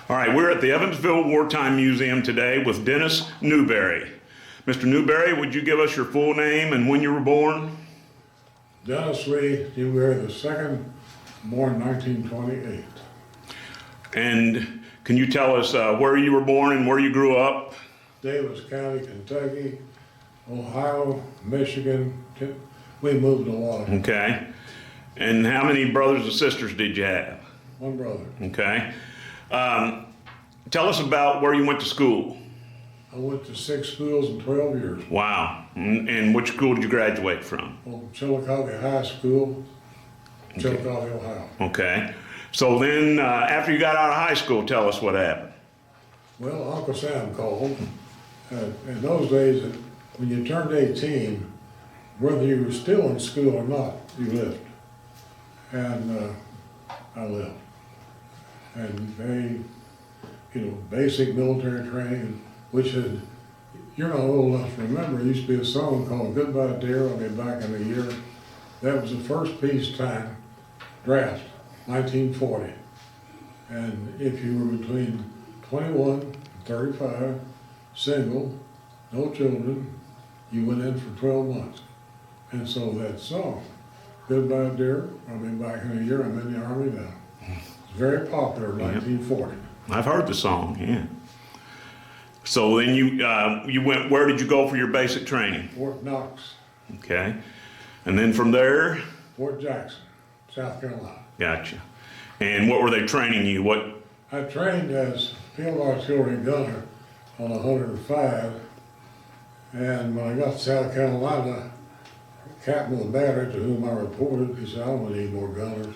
All right, we're at the Evansville Wartime Museum today with Dennice Newberry. Mr. Newberry, would you give us your full name and when you were born? Dennice Newberry II, born 1928. And can you tell us where you were born and where you grew up? Davis County, Kentucky, Ohio, Michigan. We moved a lot. Okay. And how many brothers and sisters did you have? One brother. Okay. Tell us about where you went to school. I went to 6 schools in 12 years. Wow. And which school did you graduate from? Chillicothe High School, Chillicothe, Ohio. Okay. So then, after you got out of high school, tell us what happened. Well, Uncle Sam called. In those days, when you turned 18, whether you were still in school or not, you left. And I left. And they, basic military training, which is, you're not old enough to remember, there used to be a song called Goodbye Dear, I'll Be Back in a Year. That was the first peacetime draft, 1940. And if you were between 21 and 35, single, no children, you went in for 12 months. And so that song, Goodbye Dear, I'll Be Back in a Year, I'm in the Army now. It's very popular in 1940. I've heard the song, yeah. So then you went, where did you go for your basic training? Fort Knox. Okay. And then from there? Fort Jackson, South Carolina. Gotcha. And what were they training you? What? I trained as field artillery gunner on 105, and when I got to South Carolina, the captain of the battery to whom I reported, he said, I don't need more gunners.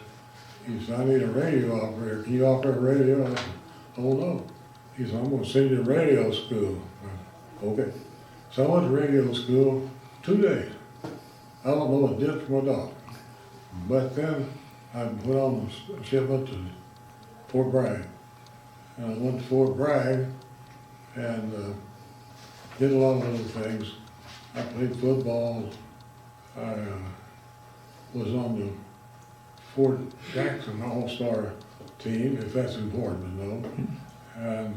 He said, I need a radio operator. Can you operate a radio? I said, oh no. He said, I'm going to send you to radio school. I said, okay. So I went to radio school 2 days. I don't know what it did for my doctor. But then I went on a shipment to Fort Bragg. And I went to Fort Bragg and did a lot of other things. I played football. I was on the Fort Jackson All-Star team, if that's important to know. And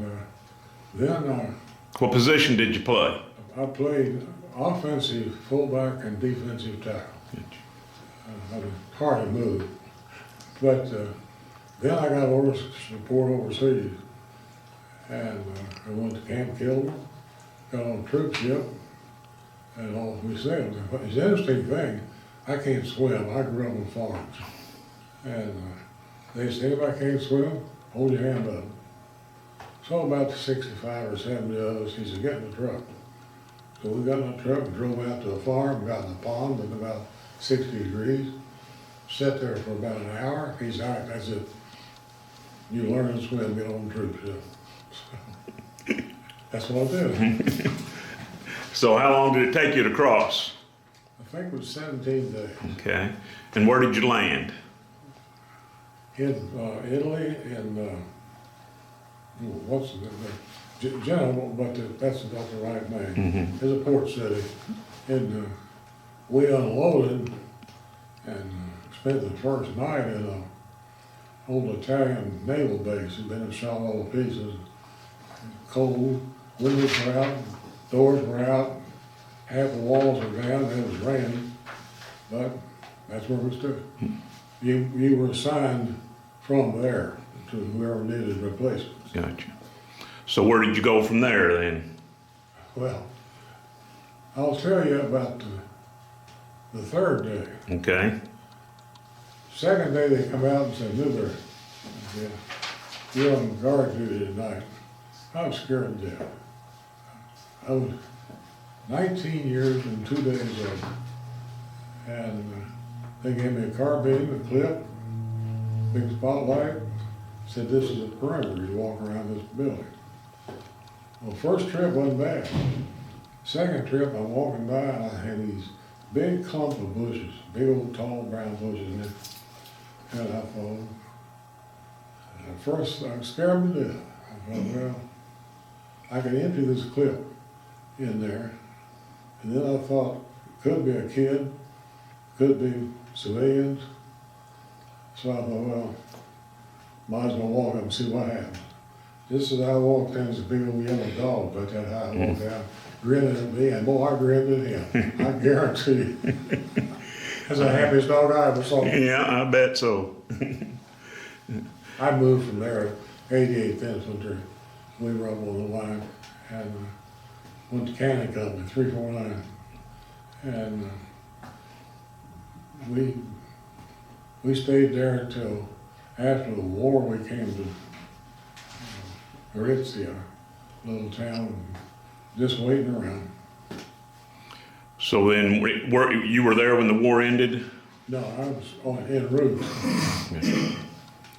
then What position did you play? I played offensive fullback and defensive tackle. I was hard to move. But then I got orders to report overseas. And I went to Camp Kilmer, got on a troop ship, and all we said. It's an interesting thing. I can't swim. I grew up on farms. And they said, if I can't swim, hold your hand up. So about 65 or 70 of us, he said, get in the truck. So we got in the truck and drove out to a farm, got in the pond at about 60 degrees, sat there for about an hour. He said, all right, that's it. You learn to swim, get on the troop ship. So, that's what I did. So how long did it take you to cross? I think it was 17 days. Okay. And where did you land? In Italy, what's Genoa, but that's not the right name. It's a port city. And we unloaded and spent the first night in an old Italian naval base. Had been shot all to pieces. Cold, windows were out, doors were out, half the walls were down, and it was raining. But that's where we stood. You were assigned from there to whoever needed replacements. Gotcha. So where did you go from there then? Well, I'll tell you about the third day. Okay. Second day they come out and say, Newberry, yeah, you're on guard duty tonight. I was scared to death. I was 19 years and 2 days old. And they gave me a carbine, a clip, big spotlight, said this is a perimeter, you walk around this building. Well, first trip wasn't bad. Second trip, I'm walking by and I had these big clump of bushes, big old tall brown bushes in it. And I thought, at first I was scared to death. I thought, well, I could empty this clip in there. And then I thought, it could be a kid, could be civilians. So I thought, well, might as well walk up and see what happens. Just as I walked in, this big old yellow dog, but that high, I walked out, grinning at me, and boy, I grinned at him. I guarantee you. That's the happiest dog I ever saw. Yeah, I bet so. I moved from there at 88th Infantry. We were up on the line and went to Cannon Company, 349. And we stayed there until after the war. We came to Aritzia, little town, just waiting around. So then, you were there when the war ended? No, I was en route.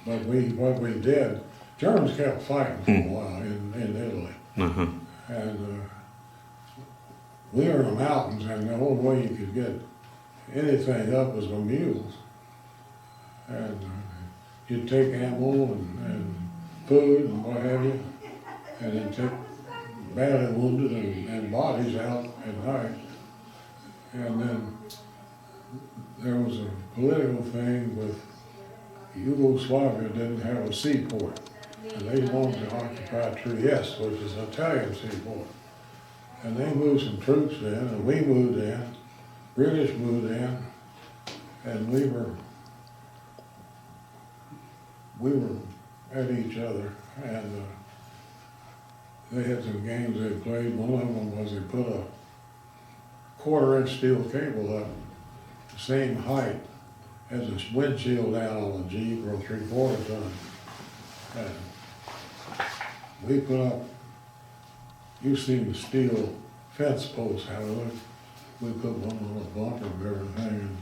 But what we did, Germans kept fighting for a while in Italy. Uh-huh. And we were in the mountains, and the only way you could get anything up was with mules. And you'd take ammo and food and what have you, and then take badly wounded and bodies out at night. And then there was a political thing with Yugoslavia didn't have a seaport, and they wanted to occupy Trieste, which is an Italian seaport. And they moved some troops in, and we moved in, British moved in, and we were at each other, and they had some games they played. One of them was they put a 1/4-inch steel cable up, the same height as a windshield down on a Jeep or a 3/4 ton. And we put up, you've seen the steel fence posts, how they look. We put one on a bumper and everything.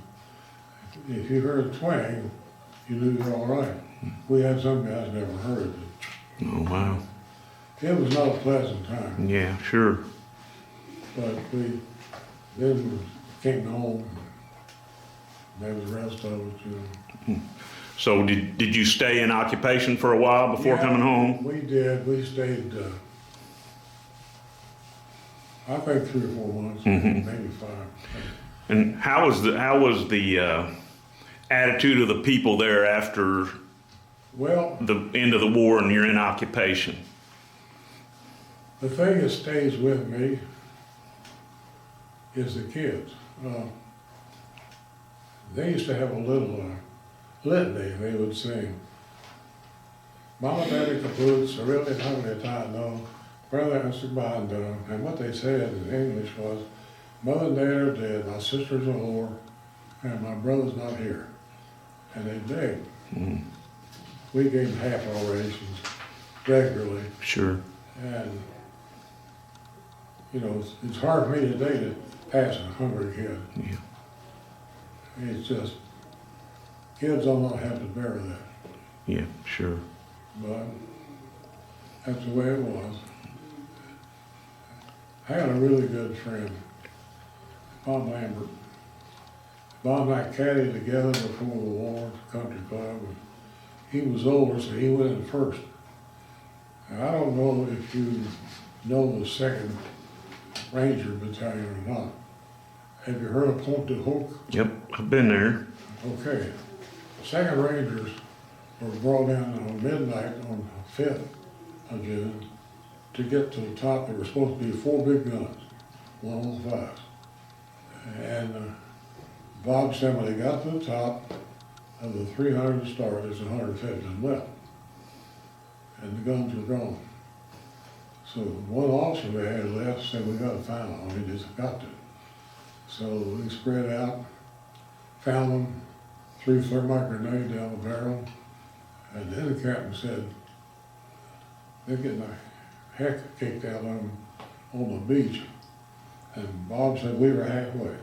And if you heard a twang, you knew you were all right. We had some guys never heard it. Oh, wow. It was not a pleasant time, Yeah, sure. but we then came home. That was the rest of it, you know. So did you stay in occupation for a while before coming home? We did. We stayed, I think 3 or 4 months, maybe 5. And how was the attitude of the people there after Well, the end of the war and you're in occupation? the thing that stays with me is the kids. They used to have a little litany they would sing. Mama, Daddy, Caboose, I really not really tired, no. Brother, and Sabando. And what they said in English was, Mother and Dad are dead, my sister's a whore, and my brother's not here. And they begged. We gave them half our rations regularly. Sure. And, you know, it's hard for me today to pass a hungry kid. Yeah. It's just, kids don't know how to bear that. Yeah, sure. But that's the way it was. I had a really good friend, Bob Lambert. Bob and I caddied together before the war at the country club. And he was older, so he went in first. Now, I don't know if you know the 2nd Ranger Battalion or not. Have you heard of Pointe du Hoc? Yep, I've been there. Okay. 2nd Rangers were brought in on midnight on the 5th of June to get to the top. There were supposed to be 4 big guns, 105. And Bob said when they got to the top of the 300 to start, there's 150 of them left. And the guns were gone. So one officer they had left said, we gotta find them, we just got to. So we spread out, found them, threw thermite grenade down the barrel, and then the captain said, they're getting the heck kicked out of them on the beach. And Bob said, we were halfway.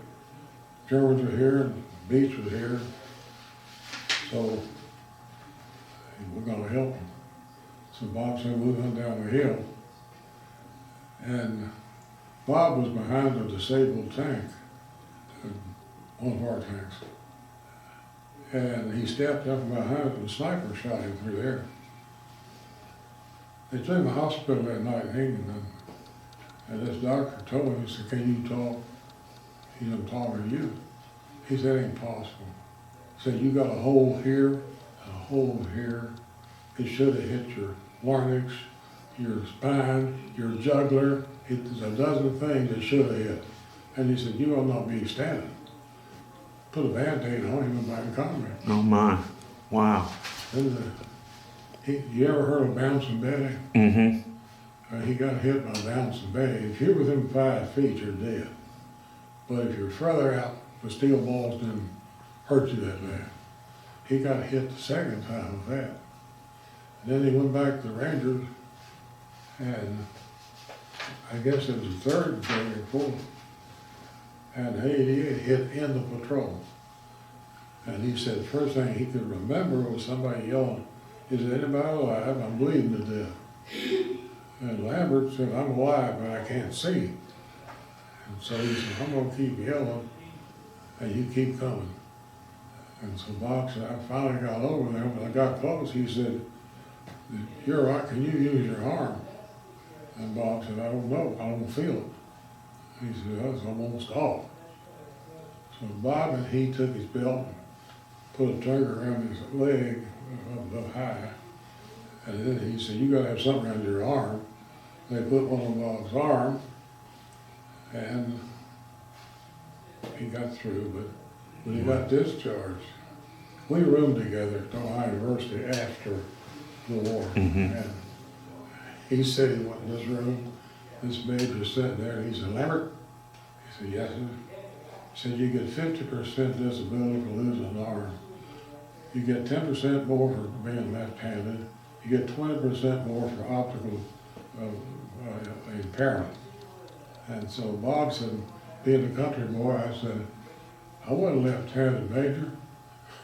Germans were here, and the beach was here, so we're gonna help them. So Bob said, we went down the hill, and Bob was behind a disabled tank, one of our tanks. And he stepped up behind it and a sniper shot him through there. They took him to the hospital that night in England, and this doctor told him, he said, can you talk? He said, I'm talking to you. He said, it ain't possible. He said, you got a hole here and a hole here. It should have hit your larynx your spine, your jugular. There's a dozen things that should have hit. And he said, you will not be standing. Put a Band-Aid on him and back in combat. Oh my, wow. You ever heard of bouncing Betty? Mm-hmm. He got hit by bouncing Betty. If you're within 5 feet, you're dead. But if you're further out, the steel balls didn't hurt you that bad. He got hit the second time with that. And then he went back to the Rangers, and I guess it was the third day or fourth, and he hit in the patrol. And he said the first thing he could remember was somebody yelling, "Is anybody alive? I'm bleeding to death." And Lambert said, "I'm alive, but I can't see." And so he said, "I'm gonna keep yelling, and you keep coming." And so Bob said, I finally got over there. When I got close, he said, "You're right, can you use your arm?" And Bob said, "I don't know, I don't feel it." He said, "That's almost off." So Bob and he took his belt and put a trigger around his leg up high. And then he said, "You gotta have something around your arm." They put one on Bob's arm, and he got through, but when he got discharged, we roomed together at Ohio University after the war. And he said he went in this room, this major was sitting there, and he said, "Lambert?" He said, "Yes, sir." He said, "You get 50% disability for losing an arm. You get 10% more for being left-handed. You get 20% more for optical impairment." And so Bob said, being a country boy, I said, "I wasn't left-handed, Major."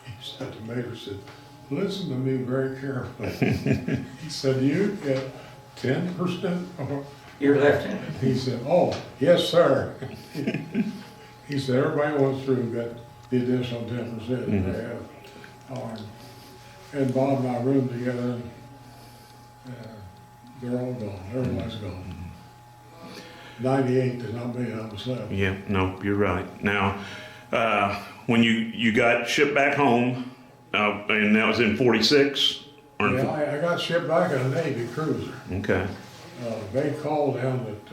He said, the Major said, "Listen to me very carefully." He said, "You get 10% more." You're left-handed. He said, "Oh, yes, sir." He said, "Everybody went through got the additional 10% if they have arm." And Bob and I roomed together, and they're all gone. Everybody's gone. 98, there's not many of us left. Yeah, no, you're right. Now, when you got shipped back home, and that was in 46? Yeah, I got shipped back in a Navy cruiser. Okay. They called down at,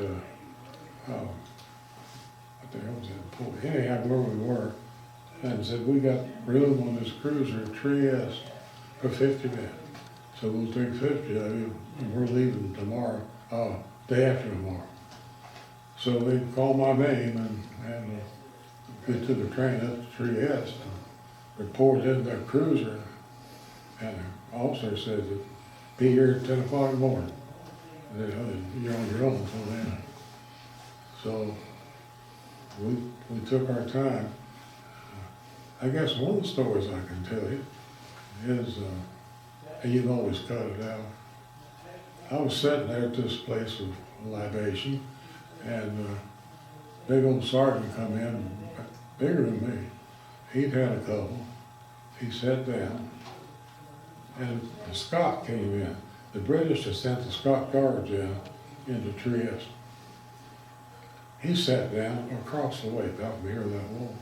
what the hell was that port? Anyhow, where we were, and said, "We got room on this cruiser, Trieste, for 50 men. So we'll take 50 of you, and we're leaving tomorrow, day after tomorrow." So they called my name, and we took a train up to Trieste, and reported into that cruiser, and the officer said that be here at 10 o'clock in the morning. And they, "You're on your own until then." So we took our time. I guess one of the stories I can tell you is, and you can always cut it out. I was sitting there at this place of libation, and big old sergeant come in, bigger than me. He'd had a couple. He sat down, and the Scot came in. The British had sent the Scot Guards into Trieste. He sat down across the way, about near that wall.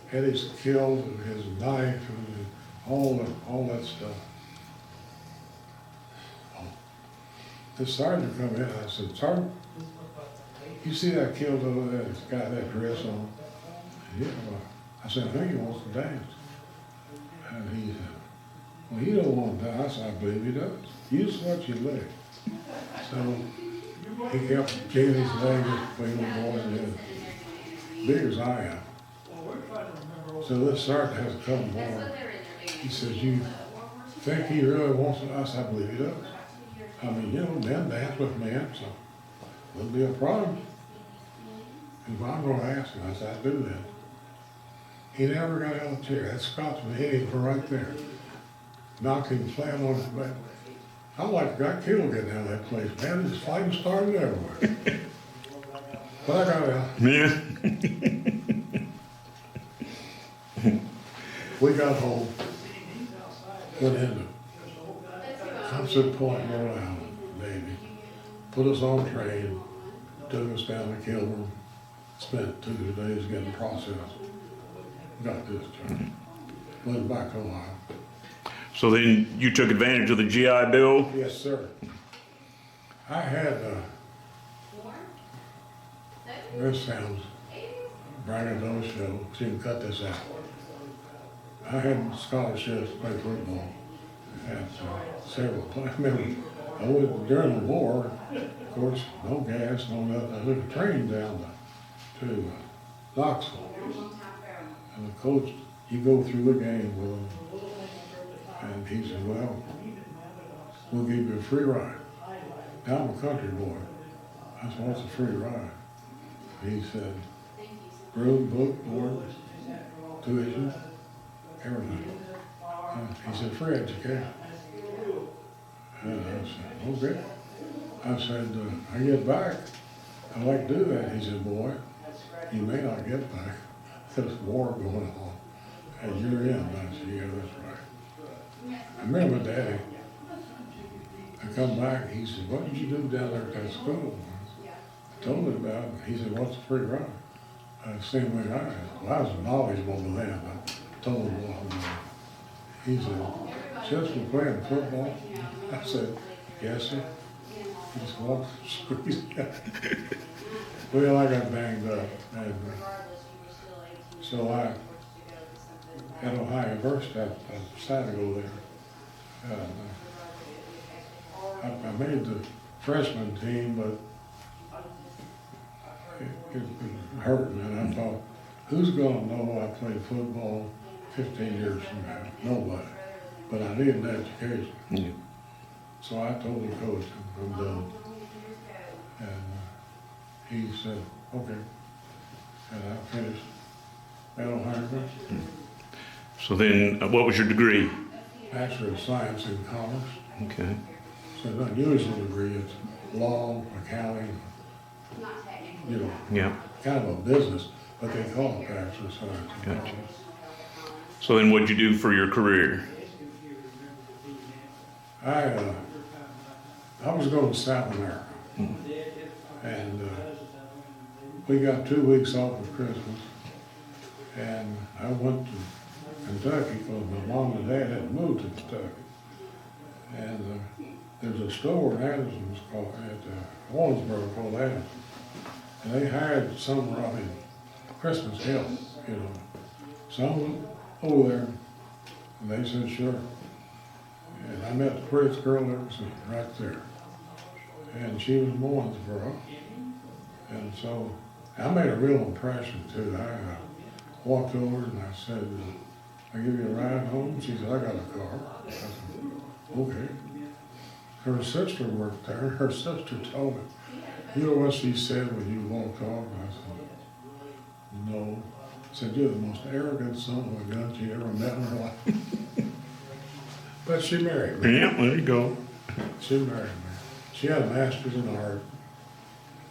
Had his kill, and his knife, and all that stuff. The sergeant come in, I said, "Sergeant, you see that killed over there, that's got that dress on?" "Yeah." Well, I said, "I think he wants to dance." And he said, "Well, he don't want to dance." I believe he does. "You just watch your leg." So he kept jigging his leg between the boys, and big as I am. So this sergeant has to come more. He says, "You think he really wants to?" I said, "I believe he does. I mean, men dance with men, so wouldn't be a problem. If I'm going to ask him," I said, "I do that." He never got out of the chair. That Scotsman hit him from right there, knocked him flat on his back. I like got killed getting out of that place, man. This fighting started everywhere. But I got out. Yeah. We got home, went into Sunset Point, Rhode Island, Navy, put us on a train, took us down to Kilburn, spent 2 days getting processed, got discharged, went back to Ohio. So then you took advantage of the GI Bill? Yes, sir. I had, this sounds braggadocious, so you can cut this out. I had scholarships to play football at several places. I remember I was during the war, of course, no gas, no nothing. I took a train down to Knoxville. And the coach, you go through the game with him, and he said, well, we'll give you a free ride. Now I'm a country boy. I said, what's a free ride? He said, room, book, board, tuition, everything. And he said, free education. And I said, okay. I said, I get back, I'd like to do that. He said, boy, you may not get back. There's war going on, and you're in. I said, yeah, that's right. I remember my daddy, I come back, he said, what did you do down there at that school? I told him about it. He said, what's the free ride? I said, same way I was. Well, I was knowledgeable then. I told him what I'm doing. He said, just for playing football? I said, yes, sir. He said, what? Well, I got banged up. And, so I, at Ohio University, I decided to go there. I made the freshman team, but it hurt me. And I thought, who's going to know I played football 15 years from now? Nobody. But I needed an education. Yeah. So I told the coach, I'm done. And he said, okay. And I finished at Ohio University. So then, what was your degree? Bachelor of Science in Commerce. Okay. So it's an unusual degree. It's law, accounting, you know, Yeah. kind of a business, but they call it Bachelor of Science in Gotcha. Commerce. So then, what'd you do for your career? I was going to South America, and we got 2 weeks off of Christmas, and I went to Kentucky because my mom and dad had moved to Kentucky. And there's a store in Addison's called, at Owensboro called Addison. And they hired summer out in Christmas help, you know. So I went over there, and they said, sure. And I met the prettiest girl I've ever seen, right there. And she was from Owensboro. And so I made a real impression too. I walked over and I said, I give you a ride home? She said, I got a car. I said, okay. Her sister worked there. Her sister told me, you know what she said when you walked off? And I said, no. She said, you're the most arrogant son of a gun she ever met in her life. But she married me. Yeah, there you go. She married me. She had a master's in art.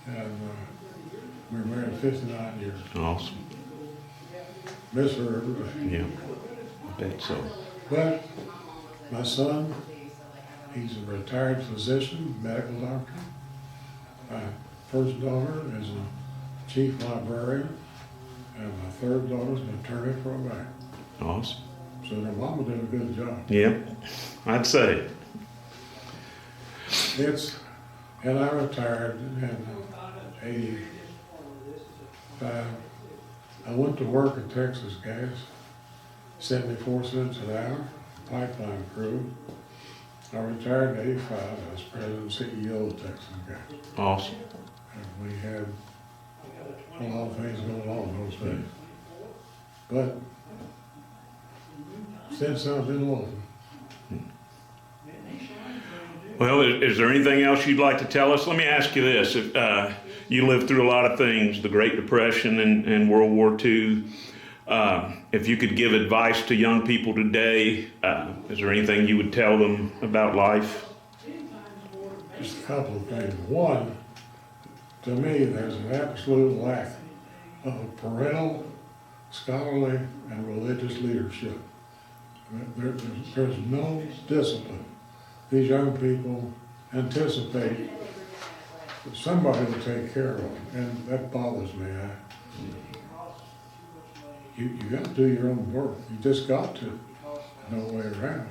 And we were married 59 years. Awesome. Miss her every day. Yeah, I bet so. But my son, he's a retired physician, medical doctor. My first daughter is a chief librarian, and my third daughter's an attorney for a bank. Awesome. So their mama did a good job. Yep, I'd say. And I retired in 85. I went to work at Texas Gas, 74 cents an hour, pipeline crew. I retired in 85. I was president and CEO of Texas Gas. Awesome. And we had a lot of things going on those days. But since I've been looking. Well, is there anything else you'd like to tell us? Let me ask you this. If, you lived through a lot of things, the Great Depression and World War II. If you could give advice to young people today, is there anything you would tell them about life? Just a couple of things. One, to me, there's an absolute lack of parental, scholarly, and religious leadership. There's no discipline. These young people anticipate that somebody will take care of them, and that bothers me. You got to do your own work. You just got to. No way around.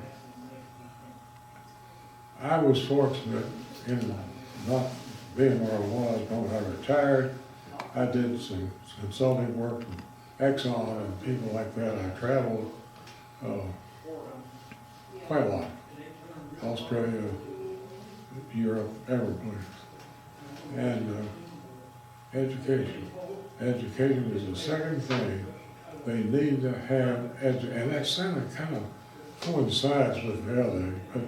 I was fortunate in not being where I was when I retired. I did some consulting work from Exxon and people like that. I traveled quite a lot. Australia, Europe, every place. And education. Education is the second thing they need to have, and that kind of coincides with the other. But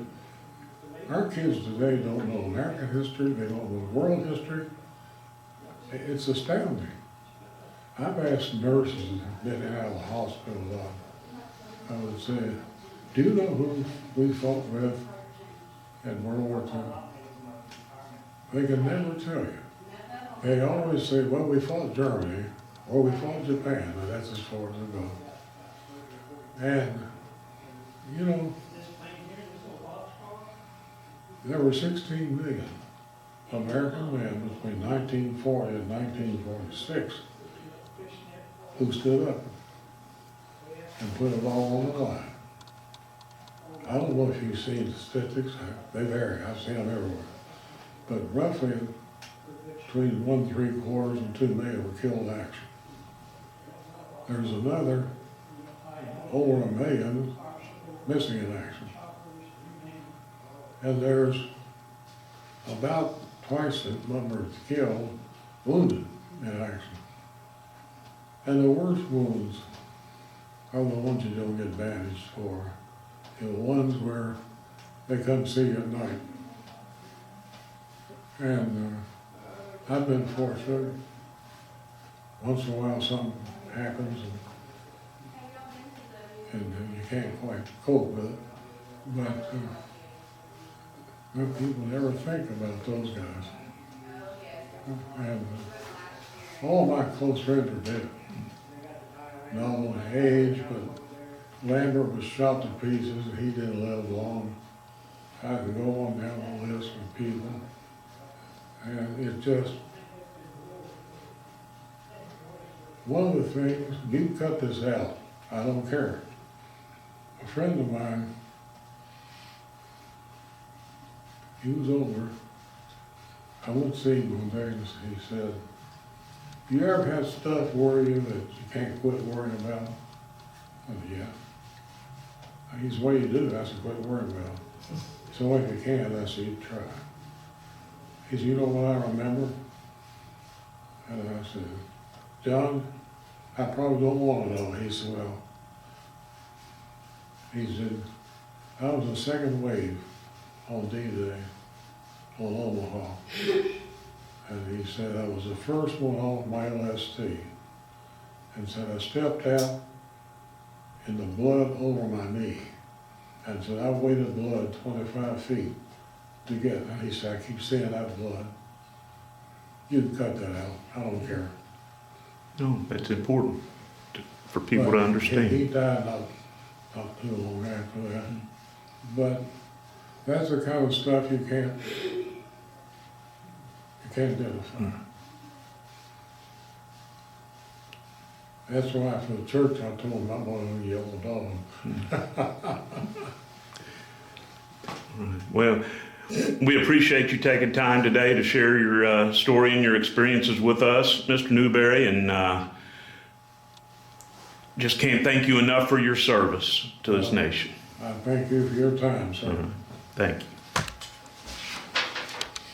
our kids today don't know American history, they don't know world history. It's astounding. I've asked nurses who've been out of the hospital a lot. I would say, do you know who we fought with in World War II? They can never tell you. They always say, well, we fought Germany, or we fought Japan, and that's as far as it goes. And, you know, there were 16 million American men between 1940 and 1946 who stood up and put it all on the line. I don't know if you've seen statistics, they vary, I've seen them everywhere. But roughly between 1.75 and 2 million were killed in action. There's another over 1 million missing in action. And there's about twice the number killed, wounded in action. And the worst wounds are the ones you don't get bandaged for. The ones where they come see you at night. And I've been fortunate. Once in a while something happens and you can't quite cope with it. But people never think about those guys. And all my close friends are dead. Not only age, but Lambert was shot to pieces and he didn't live long. I could go on down the list of people. And it just, one of the things, you cut this out, I don't care. A friend of mine, he was older. I went to see him one day and he said, you ever had stuff worry you that you can't quit worrying about? I said, yeah. He said, what do you do? I said, quit worrying about it. So if you can, I said, you try. He said, you know what I remember? And I said, John, I probably don't want to know. He said, well, he said, I was the second wave on D-Day on Omaha. And he said, I was the first one off my LST. And said, I stepped out in the blood over my knee. And said, I waded blood 25 feet to get. And he said, I keep seeing that blood. You can cut that out. I don't care. No, that's important for people to understand. He died not too long after that. But that's the kind of stuff you can't identify. That's why for the church I told him I'm one of the yellow dog. Right. Well, we appreciate you taking time today to share your story and your experiences with us, Mr. Newberry, and just can't thank you enough for your service to this nation. I thank you for your time, sir. Thank you.